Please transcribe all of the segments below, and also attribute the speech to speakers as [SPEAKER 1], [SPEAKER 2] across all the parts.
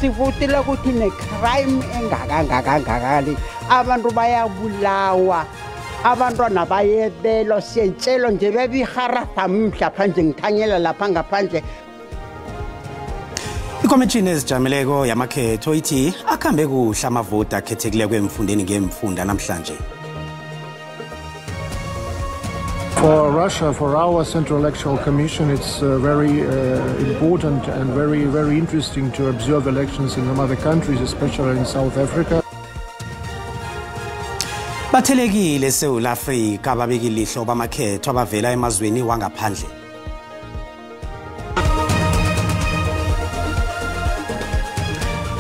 [SPEAKER 1] sivotela ukuthi ne-crime engakangakangakali abantu bayabulawa abantwana bayebelwa siyentshelo nje bebiharata mhlapha nje ngithanyela lapha ngaphandle.
[SPEAKER 2] Ikomishini ezijameleko yamakhetho ithi akhambe kuhle amavoti akhethekileko emfundeni ngemfunda namhlanje.
[SPEAKER 3] For Russia, for our Central Electoral Commission, it's very important and very interesting to observe elections in some other countries, especially in South Africa.
[SPEAKER 2] Bathelekile South Africa babekilihlo bamakhetho abavela emazweni wangaphandle.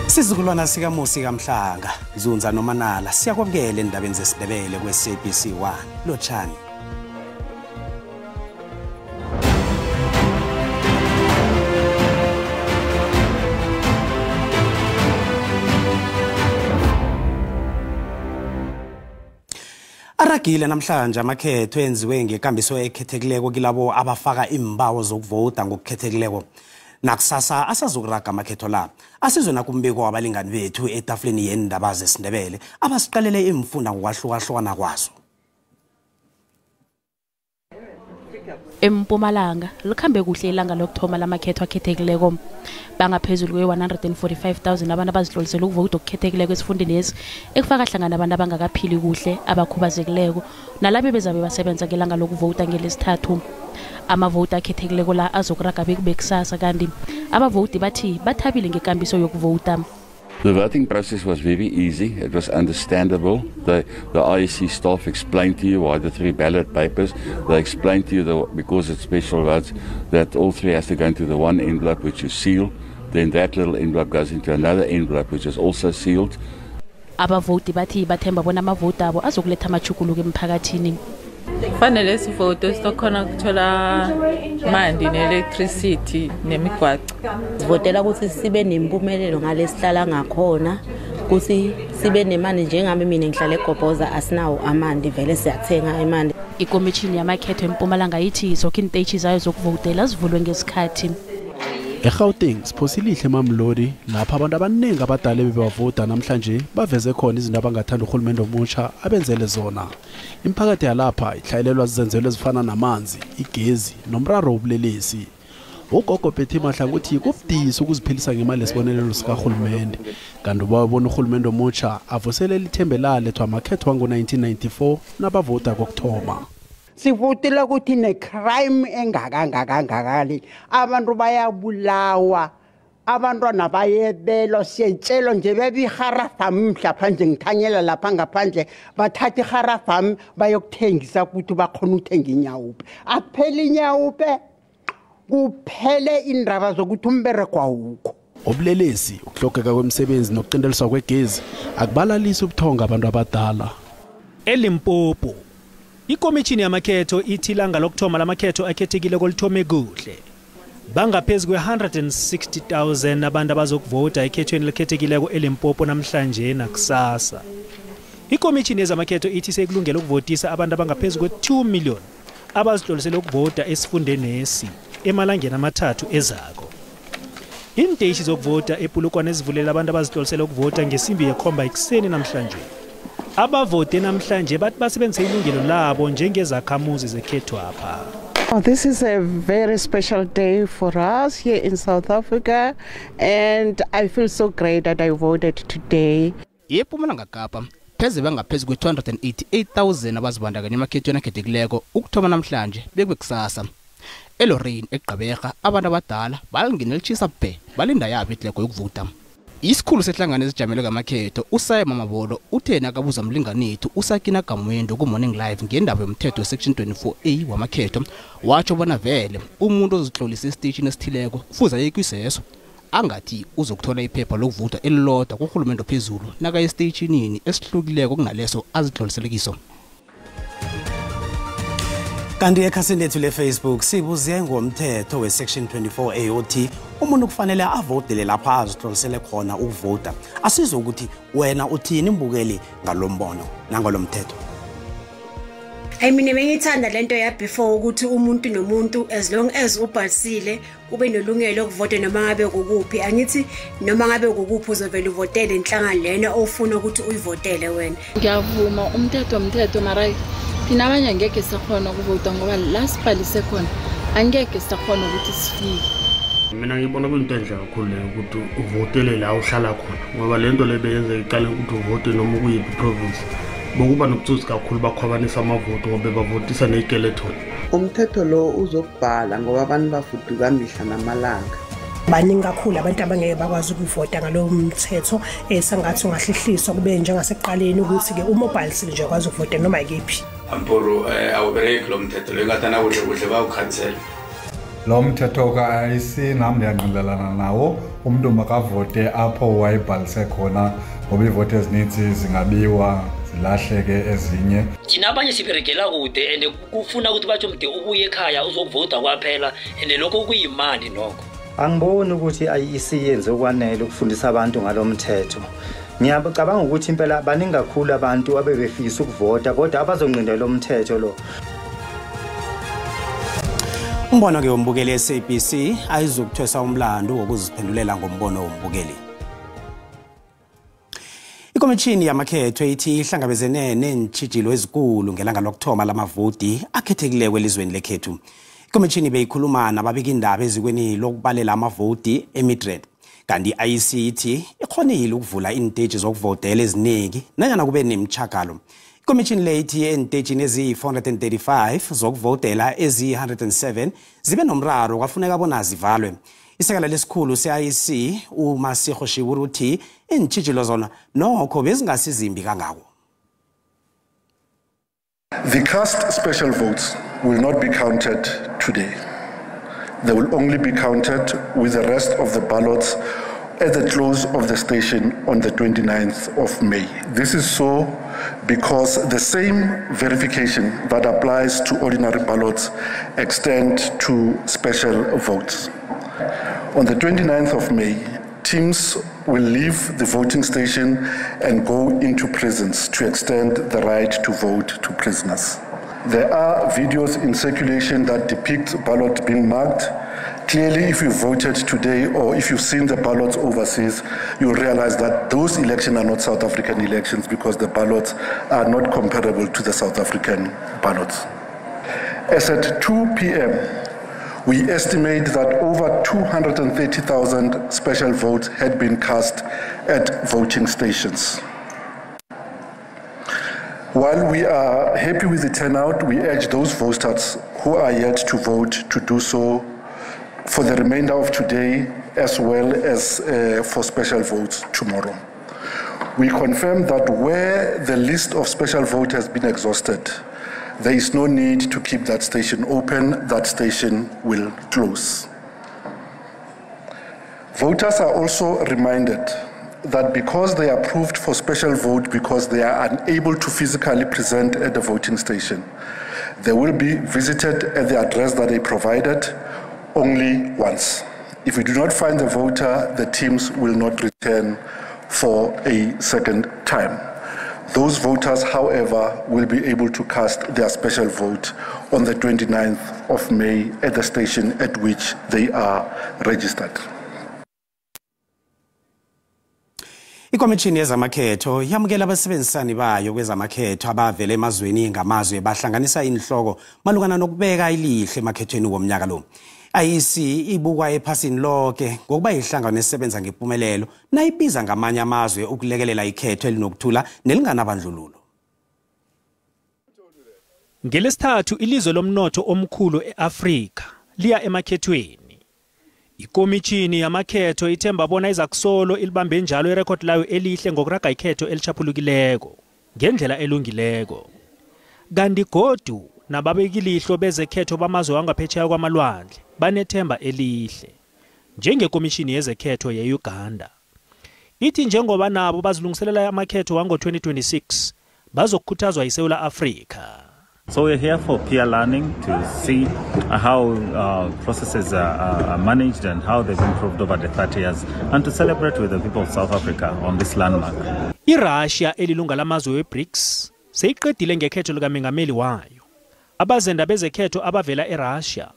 [SPEAKER 2] Sizukulwana sikaMusi kaMhlanga, Zunza noManala siyakwamukela endabeni zesiNdebele kwe-SABC1 Lotshani. Aragile namhlanje amakhetho enziwe ngekambiso ekhethekileko kilabo abafaka imbawo zokuvota ngokukhethekileko. Nakusasa asazokuraga amakhetho la asizwe nakumbiko wabalingani bethu etafuleni yendaba zesiNdebele abasiqalele imfunda ngokwahlukahlukana kwazo.
[SPEAKER 4] Empumalanga likhambe kuhle ilanga lokuthoma lamakhetho akhethekileko bangaphezulu kwe-145,000 abantu abazihlolisela ukuvota okukhethekileko esifundeni lesi ekufaka hlangana abantu abangakaphili kuhle abakhubazekileko nalabo bezabe basebenza ngelanga lokuvota ngelesithathu. Amavoti akhethekileko la azokuraga bekusasa kanti abavoti bathi bathabile ngekambiso yokuvota.
[SPEAKER 5] The voting process was very easy. It was understandable. The IEC staff explained to you why the 3 ballot papers. They explained to you because it's special votes that all 3 has to go into the one envelope which is sealed. Then that little envelope goes into another envelope which is also sealed.
[SPEAKER 4] Abavoti bathi bathemba bona amavoti abo azokuletha amachukuluko emphakathini.
[SPEAKER 6] Fanele sivoto sizokhona ukuthola mandi ne-electricity nemigwaqo.
[SPEAKER 7] Sivotela ukuthi sibe nempumelelo ngalesihlala ngakhona ukuthi sibe nemali njengami mina ngihlala eGobhoza asinawo amandi vele siyathenga imali.
[SPEAKER 4] Ikomishini yamakhetho eMpumalanga ithi zonke intetshi zayo zokuvotela zivulwe ngesikhathi.
[SPEAKER 8] eGauteng siphosile ihle Mamlodi lapha abantu abaningi abadala bebavota namhlanje baveze khona izinto abangathanda uhulumende omusha abenzele zona. Imphakathi yalapha ihlayelelwa zizenzelo ezifana namanzi, igezi nomraro wobulelesi. Ugogo Betty Mahlangu uthi kubudisi ukuziphilisa ngemali lesibonelelo sikahulumende kanti babona uhulumende omusha avuselela ithembe lalethwa amakhetho wango-1994 nabavota kokuthoma.
[SPEAKER 1] Sivotela ukuthi ne-crime engakangakangakali abantu bayabulawa abantwana bayebelwa siyentshelo nje bebiharata mhlapha nje ngithanyela lapha ngaphandle bathatha iharafami bayokuthengisa ukuthi bakhona ukuthenga inyawupe aphela inyawupe kuphele indaba zokuthi umbereko awukho.
[SPEAKER 8] Ubulelesi ukuhlogeka kwemisebenzi nokuqindeliswa kwegezi akubalalisa ubuthonga abantu abadala.
[SPEAKER 9] eLimpopo ikomishini yamakhetho ithi ilanga lokuthoma lamakhetho akhethekile kolithome kuhle. Bangaphezulu kwe-160,000 abantu abazokuvota ekhethweni elikhethekileko eLimpopo namhlanje nakusasa. Ikomishini yezamakhetho ithi sekulungele ukuvotisa abantu abangaphezulu kwe-2 million abazihlolisele ukuvota esifundeni lesi emalangeni amathathu ezako. Intetshi zokuvota ePulukwane zivulela abantu abazihlolisele ukuvota ngesimbi yekhomba ekuseni namhlanje. Abavote namhlanje bathi basebenzise ilungelo labo njengezakhamuzi zekhethwapha.
[SPEAKER 10] This is a very special day for us here in South Africa and I feel so great that I voted today.
[SPEAKER 11] Epumalanga Kapa pheze bangaphezulu kwe-288,000 abazibandakanya emakhethweni akhethekileko ukuthoma namhlanje bekusasa. eLorraine eGqeberha abantu abadala balingene litshisa bhe balinda yabe ihlelo yokuvota. Isikhulu sehlangano ezijamele ngamakhetho uSayama Mabolo uthena akabuza umlinganethu uSakina Gamwendo ku Morning Live ngendaba yomthetho section 24A wamakhetho watsho bona vele umuntu ozihlolisa estation esithileko kufuze ayekwiseso angathi uzokuthola iphepha lokuvota elilodwa kuhulumende ophezulu naka estationini esihlukileko kunaleso azihlolisele kiso.
[SPEAKER 2] Kanti ekhasini lethu leFacebook sibuze ngomthetho wesection 24A othi umuntu kufanele avotele lapha azihlolisele khona ukuvota. Asizwe ukuthi wena uthini imbukeli ngalombono nangalo mthetho.
[SPEAKER 12] I mean bengithanda lento ya before ukuthi umuntu nomuntu as long as ubhalisile ube nolungelo lokuvota noma ngabe ukuphi angithi noma ngabe ukuphi uzovela uvotele inhlangano lena ofuna ukuthi uyivotele wena.
[SPEAKER 6] Ngiyavuma umthetho mara thina abanye ngeke sakhona ukuvota ngoba la sibhalise khona angeke sakhona ukuthi sifike.
[SPEAKER 13] Mina ngibona kuyinto enhle kakhulu ukuthi uvotele la uhlala khona ngoba lento le beyenza iqala ukuthi uvote noma kuyiphi province bokuba nokutsotsi kakhulu bakhwabanisa amavoto ngoba bavotisa neikeleton.
[SPEAKER 10] Umthetho lo uzokubhala ngoba abantu bafuduka mihla namalanga.
[SPEAKER 14] Baningi kakhulu abantu abangeke bakwazi ukuvota ngalowo mthetho esangathi ungahlehliswa kube njengasekuqaleni ukuthi ke uma ubhalisile nje ukwazi ukuvota noma yikephi.
[SPEAKER 15] Amporo awubereki lo mthetho lo ngathana kuhle bawukhansela.
[SPEAKER 16] Lo mthetho ka-IEC nami ndiyanqinelana nawo umuntu makavote apho wayibhalise khona ngoba ivote ezininzi zingabiwa zilahleke ezinye.
[SPEAKER 17] Thina abanye siberegela kude and kufuna ukuthi bathi umde ubuye ekhaya uzokuvota kwaphela and lokho kuyimali nokho.
[SPEAKER 18] Angiboni ukuthi i-IEC yenze okwanele ukufundisa abantu ngalomthetho. Ngiyacabanga ukuthi impela baningi kakhulu abantu abebefisa ukuvota kodwa abazonqindela umthetho lo.
[SPEAKER 2] Umbono ke wombukeli SABC ayizukuthwesa umlando wokuziphendulela ngombono wombukeli. Ikomishini yamakhetho ithi ihlangabezene nentshijilo ezikulu ngelanga lokuthoma lamavoti akhethekile kwelizweni lekhethu. Ikomishini beyikhuluma nababika indaba ezikweni lokubalela amavoti eMidrand. Kanti i-IEC ithi ikhonile ukuvula inteji zokuvotela eziningi nanyana kube nemchakalo. Ikomishini le ithi entejini ezi-435 zokuvotela ezi-107 zibe nomraro kwafuneka bona zivalwe. Isekela lesikhulu se-IEC uMasiho Shiwuru uthi intshijilo zona nokho bezingasizimbi kangako.
[SPEAKER 19] The cast special votes will not be counted today. They will only be counted with the rest of the ballots at the close of the station on the 29th of May. This is so because the same verification that applies to ordinary ballots extend to special votes. On the 29th of May, teams will leave the voting station and go into prisons to extend the right to vote to prisoners. There are videos in circulation that depict ballots being marked. Clearly, if you voted today or if you've seen the ballots overseas, you'll realize that those elections are not South African elections because the ballots are not comparable to the South African ballots. As at 2 p.m., we estimate that over 230,000 special votes had been cast at voting stations. While we are happy with the turnout, we urge those voters who are yet to vote to do so for the remainder of today as well as for special votes tomorrow. We confirm that where the list of special votes has been exhausted, there is no need to keep that station open. That station will close. Voters are also reminded that because they are approved for special vote because they are unable to physically present at the voting station, they will be visited at the address that they provided only once. If we do not find the voter, the teams will not return for a second time. Those voters, however, will be able to cast their special vote on the 29th of May at the station at which they are registered.
[SPEAKER 2] Ikomishini yezamakhetho yamukela abasebenzisani bayo kwezamakhetho abavele emazweni ngamazwe bahlanganisa inhloko malungana nokubeka ilihle emakhethweni womnyaka lo. IEC ibukwa ephasini lonke ngokuba ihlangano esebenza ngempumelelo nayibiza ngamanye amazwe ukulekelela ikhetho elinokuthula nelinganabandlululo.
[SPEAKER 9] Ngelesithathu ilizwe lomnotho omkhulu eAfrika liya emakhethweni. Ikomishini yamakhetho ithemba bona izakusolo ilibambe njalo irecord layo elihle ngokuraga ikhetho elichaphulukileko ngendlela elungileko. Kanti godu nababekilihlo bezekhetho bamazwe wangaphetsheya kwamalwandle banethemba elihle. Njengekomishini yezekhetho yeUganda ithi njengoba nabo bazilungiselela amakhetho wango-2026 bazokukhuthazwa yiSouth Africa.
[SPEAKER 20] So we're here for peer learning to see how processes are managed and how they've improved over the 30 years and to celebrate with the people of South Africa on this landmark.
[SPEAKER 9] IRussia elilunga lamazwe weBRICS seyiqedile ngekhetho likaMengameli wayo Abazenda bezekhetho abavela eRussia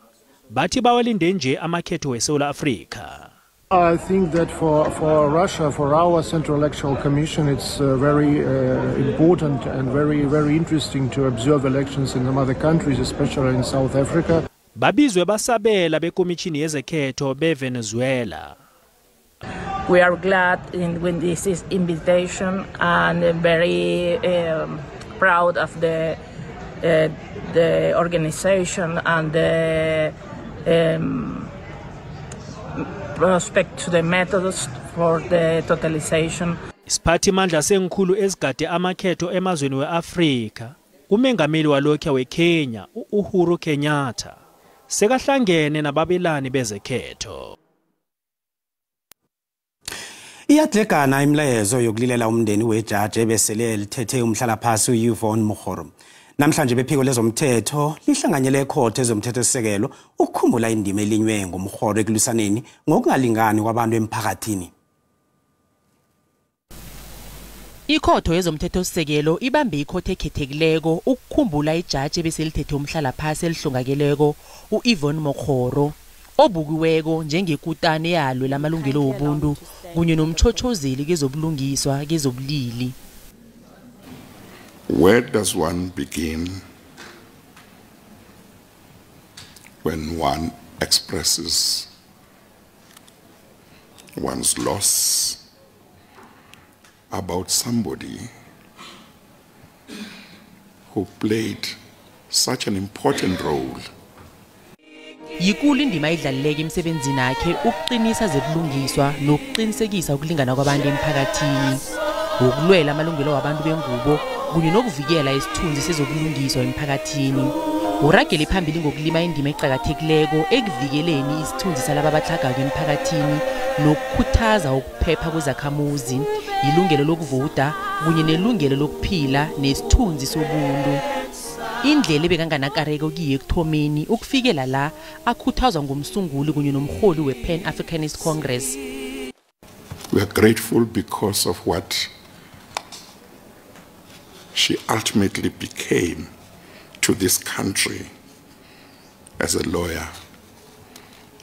[SPEAKER 9] bathi bawalinde nje amakhetho weSouth Africa.
[SPEAKER 3] I think that for Russia, for our Central Electoral Commission, it's very important and very interesting to observe elections in some other countries, especially in South Africa.
[SPEAKER 9] Babizwe basabela bekomishini yezekhetho beVenezuela.
[SPEAKER 21] We are glad when this is invitation and very proud of the organization and the prospect to the methods for the totalization.
[SPEAKER 9] Isiphathimandla sengikhulu ezigade amakhetho emazweni weAfrika, umengameli walokho weKenya, uUhuru Kenyatta, sekahlangene nababelani bezekhetho. Iyadlegana imlayezo yokulilela umndeni wejaji ebesele lithethe umhlalaphansi uYvonne Mokgoro. Namhlanje bephiko lezomthetho lihlanganyele ekhotho ezomthethosisekelo ukukhumbula indima elinywe ngumhoro ekulwisaneni ngokungalingani kwabantu emphakathini.
[SPEAKER 22] Ikhotho yezomthethosisekelo ibambe ikhotho ekhethekileko ukukhumbula ijaji ebeselithethe umhlalaphansi elihlongakeleko uYvonne Mokgoro obukiweko njengekutane yalo lamalungelo obuntu kunye nomchochozeli kezobulungiswa kezobulili.
[SPEAKER 23] Where does one begin when one expresses one's loss about somebody who played such an important role?
[SPEAKER 22] Yikulu indima idlalileke emsebenzini yakhe ukuqinisa zebulungiswa nokuqinisekisa ukulingana kwabantu emphakathini, ukulwela amalungelo wabantu bengubo kunye nokuvikela isithunzi sezobulungiswa emphakathini. Uragele phambili ngokulima indima eqhakathekileko ekuvikeleni isithunzi salabo abahlagayo emphakathini nokukhuthaza ukuphepha kwezakhamuzi, ilungelo lokuvota kunye nelungelo lokuphila nesithunzi sobuntu. Indlela ebekanganakareko kiye ekuthomeni ukufikela la akhuthazwa ngumsunguli kunye nomholi wePan Africanist Congress.
[SPEAKER 23] We are grateful because of what she ultimately became to this country as a lawyer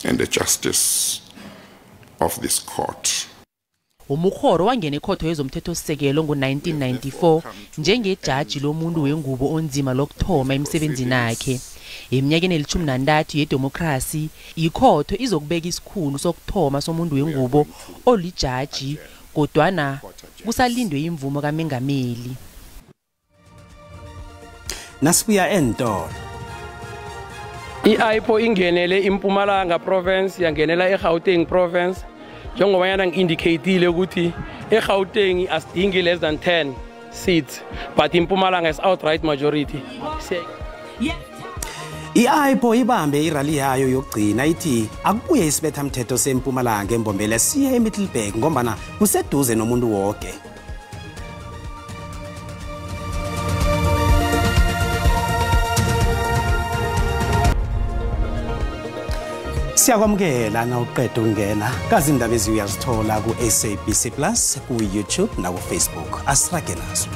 [SPEAKER 23] and a justice of this court.
[SPEAKER 22] Umkhoro wangena ekhotho yezomthethosisekelo ngo-1994 njengejaji lomuntu wengubo onzima lokthoma emsebenzini wakhe. Eminyakeni eli-13 yedemokhrasi, ikhotho izokubeka isikhulu sokuthoma somuntu wengubo olijaji kodwana kusalindwe imvumo kamengameli.
[SPEAKER 2] Nasibuya entolo.
[SPEAKER 24] I-IPO ingenele iMpumalanga province yangenela eGauteng province. Njengoba yana ngi-indicatile ukuthi eGauteng asidingi less than 10 seats but iMpumalanga is outright majority.
[SPEAKER 2] I-IPO ibambe irally yayo yokugcina ithi akubuye isibethamthetho seMpumalanga embombele siye eMiddelburg ngombana kuseduze nomuntu wonke. Siyakwamukela na uqedwe ungena kazi indaba eziyazithola ku SABC Plus ku YouTube na ku Facebook. Asirage nazo.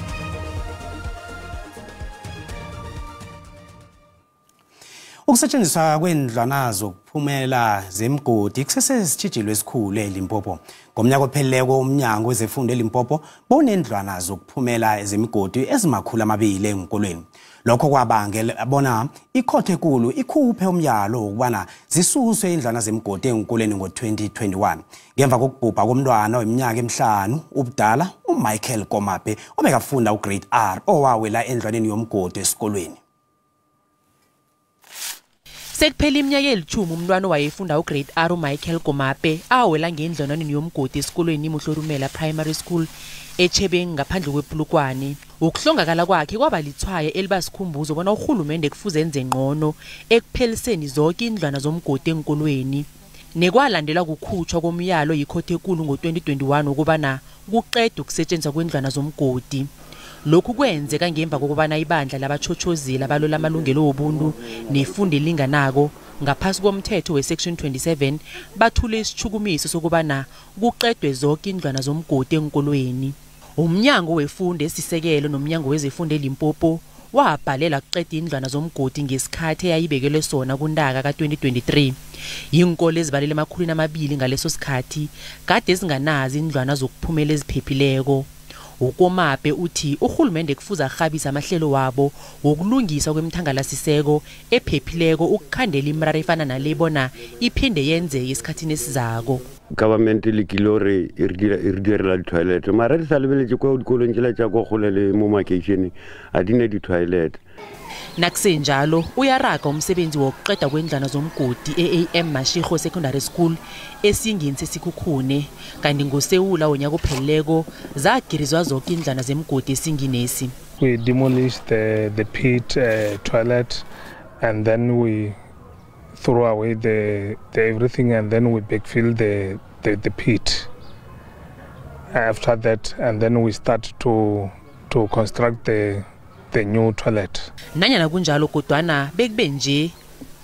[SPEAKER 2] Ukusetshenziswa kwendlwana zokuphumela zemgodi kusesesitshijilwe esikhulu eLimpopo. Ngomnyaka opheleleko umnyango wezefundo eLimpopo bonendlwana zokuphumela zemgodi ezimakhulu 200 enkolweni. Lokho kwabangela bona ikhotho enkulu ikhuphe umyalo ukubana zisuswe indlwana zemgodi enkolweni ngo-2021 ngemva kokubhubha komntwana weminyaka 5 ubudala uMichael Komape obekafunda ugrade R owawela endlwaneni yomgodi esikolweni.
[SPEAKER 22] Sekuphela iminyaka eli-10 umntwana wayefunda ugrade R uMichael Komape awela ngendlwaneni yomgodi esikolweni iMuhlorumela Primary School eChebeng ngaphandle kwePulukwane. Ukuhlongakala kwakhe kwaba lithwaye elibasikhumbuzo bona uhulumende kufuze enze ngcono ekupheliseni zonke indlwana zomgodi enkolweni. Nekwalandela kukhutshwa komyalo yikhotho enkulu ngo-2021 ukubana kuqedwe ukusetshenziswa kwendlwana zomgodi. Lokhu kwenzeka ngemva kokubana ibandla labachochozela balola amalungelo obuntu nefundo elinganako ngaphasi komthetho wesection 27 bathule isichukumiso sokubana kuqedwe zonke indlwana zomgodi enkolweni. Umnyango wefundo esisekelo nomnyango wezefundo eLimpopo wabhalela kuqeda indlwana zomgodi ngesikhathi eyayibekelwe sona kuNtaka ka-2023. Inkolo ezibalele emakhulwini amabili ngaleso sikhathi kade zinganazi indlwana zokuphumela eziphephileko. UKomape uthi uhulumende kufuza arhabisa amahlelo wabo wokulungisa kwemthangalasiseko ephephileko ukukhandela imiraro efana nale bona iphinde yenzeke esikhathini esizako.
[SPEAKER 1] Government le kilore irdirela di-toilet mara re sa lebeletse kwa dikolong tsela tsa kwa kgole le mo makeishene a di ne di-toilet.
[SPEAKER 22] Nakusenjalo uyaraga umsebenzi wokuqeda kwendlwana zomgodi e-AM Mashego Secondary School esingini sesikhukhune kanti ngoSewula wonyaka opheleleko zagirizwa zonke indlwana zemgodi esinginesi.
[SPEAKER 4] We demolished the pit toilet and then we threw away the everything and then we backfill the pit after that and then we start to construct the new toilet.
[SPEAKER 22] Nanyana kunjalo kodwana bekube nje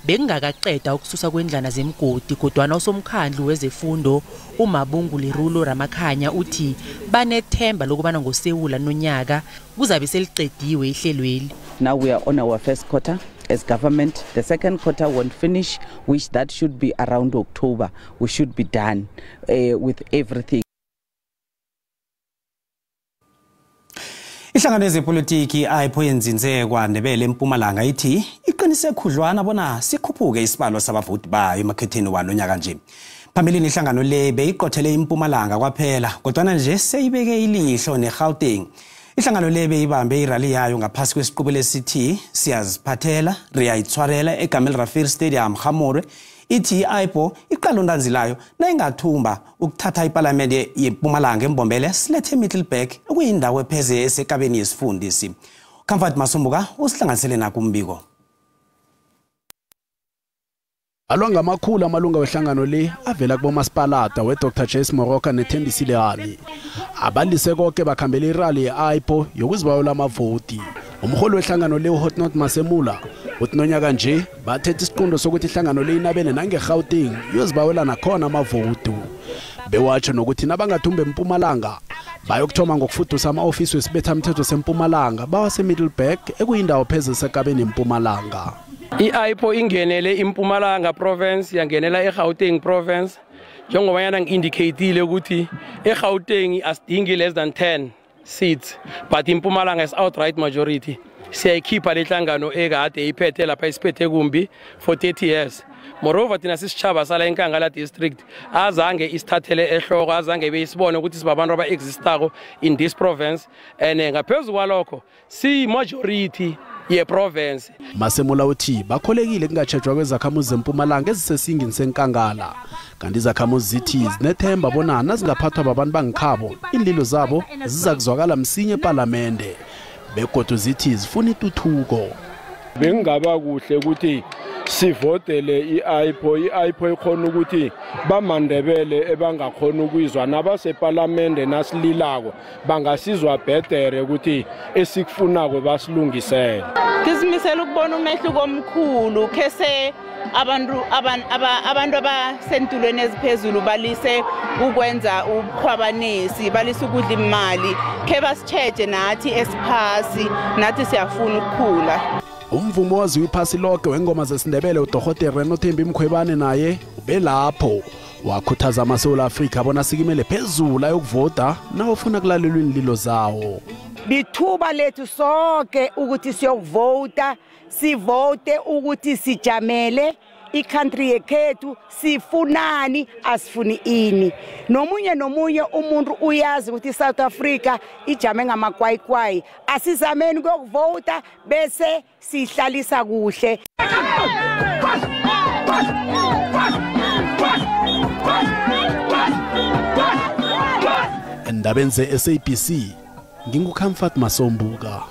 [SPEAKER 22] bekungakaqeda ukususa kwendlana zemgodi kodwana usomkhandlu wezefundo uMabungu Lerulo Ramakhanya uthi banethemba lokubana ngoSewula nonyaka kuzabe seliqediwe ihlelweli.
[SPEAKER 5] Now we are on our first quarter as government. The second quarter won't finish, which that should be around October. We should be done with everything.
[SPEAKER 2] Ihlangano yezepolitiki ayipho yenzinze kwaNdebele eMpumalanga ithi iqinise khudlwana bona sikhuphuke isibalo sabavoti bayo emakhetheni wanonyaka nje. Phambilini ihlangano le beyiqothele iMpumalanga kwaphela kodwa nje seyibeke ilihlo neGauteng. Ihlangano le beyibambe irally yayo ngaphasi kwesiqubule esithi siyaziphathela riyayithwarela eGamel Rafir Stadium Gamore. Ithi ayipho iqalo ndanzilayo nayingathumba ukuthatha iParliament yeMpumalanga embombele silethe Middelburg ekuyindawo epheze esekabeni yesifundisi. Comfort Masombuka usihlanganisele nakumbiko.
[SPEAKER 8] Alonga amakhulu amalunga wehlangano le avela kubomasipalata weDr Jace Moroka neThembisile Ali. Abalise konke bakhambela irally yeAIPO yokuzibayola amavoti. Umholi wehlangano le uHotnot Masemula uthi nonyaka nje bathethe isiqundo sokuthi ihlangano le inabele nangeGauteng yozibawela nakhona amavoti. Bewatsho nokuthi nabangathumbe eMpumalanga bayokuthoma ngokufudusa ama-ofisi wesibethamthetho seMpumalanga bawase-Middelburg ekuyindawo pheze sekabeni eMpumalanga.
[SPEAKER 24] I-AIPO ingenele iMpumalanga province yangenela eGauteng province njengoba yana ngi-indicatile ukuthi eGauteng asidingi less than 10 seats but iMpumalanga is outright majority. Siyayikhipha lehlangano ekade iphethe lapha isiphethe kumbi for 30 years. Moreover thina sisichaba sala eNkangala district azange isithathele ehloko azange beyisibone ukuthi sibabantu aba-existako in this province and ngaphezulu kwalokho si majority ye province.
[SPEAKER 8] Masemula uthi bakholekile kungatshejwa kwezakhamuzi zeMpumalanga ezisesingini seNkangala kanti izakhamuzi zithi zinethemba bona nazingaphathwa babantu bangikhabo inlilo zabo zizakuzwakala msinye eParliamente begodu zithi zifuna ituthuko.
[SPEAKER 4] Bengaba kuhle ukuthi sivotele i-AIPO ikhona ukuthi bamandebele ebangakhona ukuyizwa nabaseParliamente nasililako bangasizwa bhetere ukuthi esikufunako basilungisele.
[SPEAKER 10] Kisimisela ukubona umehluko omkhulu kese abantu abasentulweni eziphezulu balise ukwenza ubukhwabanisi balise ukudla imali ke basitsheje nathi esiphasi nathi siyafuna ukukhula.
[SPEAKER 8] Umvumo waziwa iphasi lonke wengoma zesindebele uDr Renothembi Mkhwebane naye ubelapho wakhuthaza amaSouth Africa bona sikimele phezulu ayokuvota nawufuna kulalelwa inlilo zawo.
[SPEAKER 7] Lithuba lethu sonke ukuthi siyovota, sivote ukuthi sijamele i-country yekhethu sifunani asifuni ini. Nomunye umuntu uyazi ukuthi iSouth Africa ijame ngamakwayikwai. Asizameni ukuvota bese sihlalisa kuhle.
[SPEAKER 8] Endabeni ze-SABC nginguComfort Masombuka.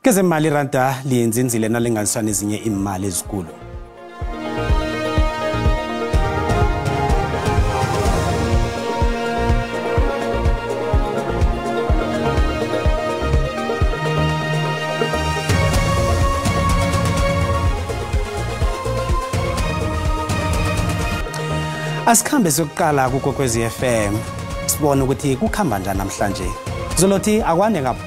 [SPEAKER 2] Kezemali ranta liyenzinzile nalinganiswa ezinye imali ezikulu. Asikhambe sokuqala kuKwekwezi FM. Sibone ukuthi kukhamba njani namhlanje. Zolothi akwane ngapha.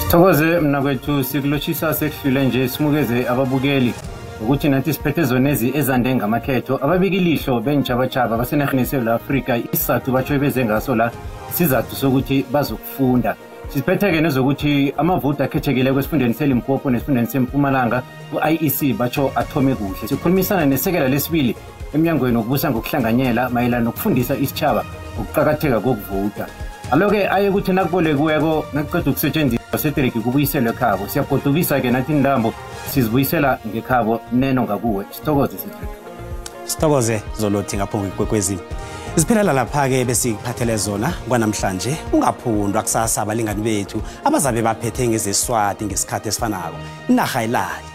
[SPEAKER 6] Sithokoze mina kwethu sikulochisa sekufile nje simukeze ababukeli ukuthi nathi siphethe zonezi ezande ngamakhetho ababikilihlo benjabajaba basenarheni yeSouth Africa isizathu batsho beze ngaso la sizathu sokuthi bazokufunda. Siphetheke nezokuthi amavoti akhethekile kwesifundeni seLimpopo nesifundeni seMpumalanga ku-IEC batsho athome kuhle. Sikhulumisana nesekela lesibili emnyangweni wokubusa ngokuhlanganyela mayelana nokufundisa isitshaba ukuqakatheka kokuvota. Aloke aye ukuthi nakubolekuweko nakuqeda ukusetshenziswa Cedric kubuyiselwe ekhabo. Siyagodukisa-ke nathi indambo sizibuyisela ngekhabo neno ngakuwe. Sithokoze Cedric.
[SPEAKER 2] Sithokoze Zolothi ngapho kwekwezi. Siphelela lapha-ke besikuphathele zona kwanamhlanje. Ungaphundwa kusasa abalingani bethu abazabe baphethe ngezeSwati ngesikhathi esifanako. Inarha ilali.